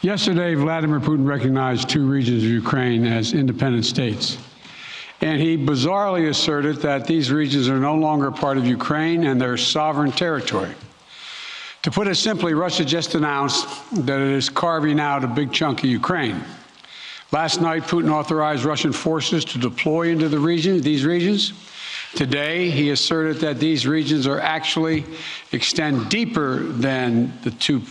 Yesterday, Vladimir Putin recognized two regions of Ukraine as independent states. And he bizarrely asserted that these regions are no longer part of Ukraine and their sovereign territory. To put it simply, Russia just announced that it is carving out a big chunk of Ukraine. Last night, Putin authorized Russian forces to deploy into these regions. Today, he asserted that these regions are actually extend deeper than the two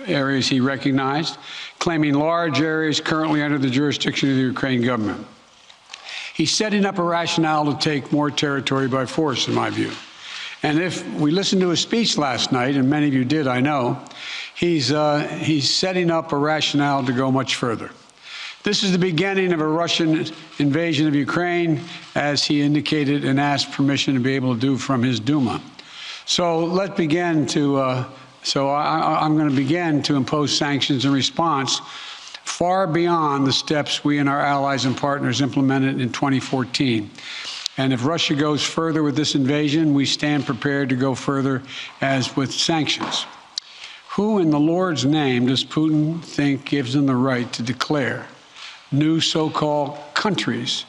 areas he recognized, claiming large areas currently under the jurisdiction of the Ukrainian government. He's setting up a rationale to take more territory by force, in my view. And if we listened to his speech last night, and many of you did, I know, he's setting up a rationale to go much further. This is the beginning of a Russian invasion of Ukraine, as he indicated and asked permission to be able to do from his Duma. So let's begin to, I'm going to begin to impose sanctions in response far beyond the steps we and our allies and partners implemented in 2014. And if Russia goes further with this invasion, we stand prepared to go further as with sanctions. Who in the Lord's name does Putin think gives him the right to declare new so-called countries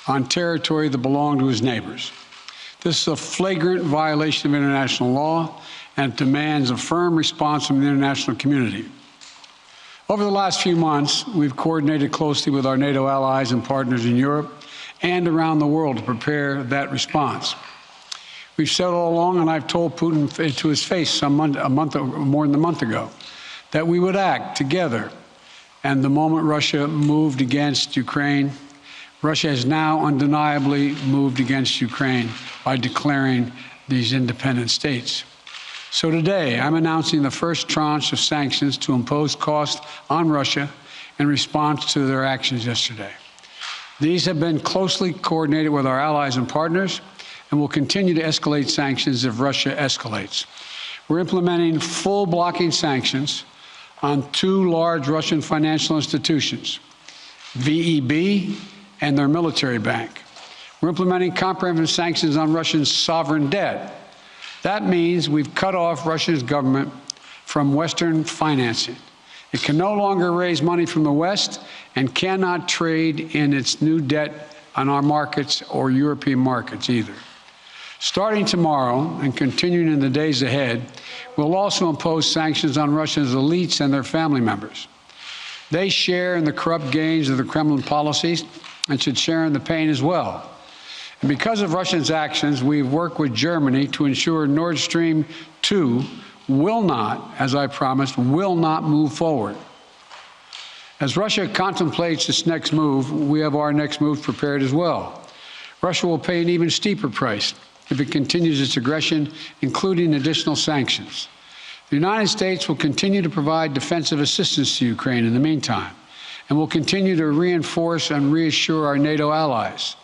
on territory that belong to his neighbors? This is a flagrant violation of international law and demands a firm response from the international community. Over the last few months, we've coordinated closely with our NATO allies and partners in Europe and around the world to prepare that response. We've said all along, and I've told Putin to his face more than a month ago, that we would act together. And the moment Russia moved against Ukraine, Russia has now undeniably moved against Ukraine by declaring these independent states. So today, I'm announcing the first tranche of sanctions to impose costs on Russia in response to their actions yesterday. These have been closely coordinated with our allies and partners and will continue to escalate sanctions if Russia escalates. We're implementing full blocking sanctions on two large Russian financial institutions, VEB and their military bank. We're implementing comprehensive sanctions on Russia's sovereign debt. That means we've cut off Russia's government from Western financing. It can no longer raise money from the West and cannot trade in its new debt on our markets or European markets either. Starting tomorrow and continuing in the days ahead, we'll also impose sanctions on Russia's elites and their family members. They share in the corrupt gains of the Kremlin policies and should share in the pain as well. And because of Russia's actions, we've worked with Germany to ensure Nord Stream 2 will not, as I promised, will not move forward. As Russia contemplates its next move, we have our next move prepared as well. Russia will pay an even steeper price if it continues its aggression, including additional sanctions. The United States will continue to provide defensive assistance to Ukraine in the meantime, and will continue to reinforce and reassure our NATO allies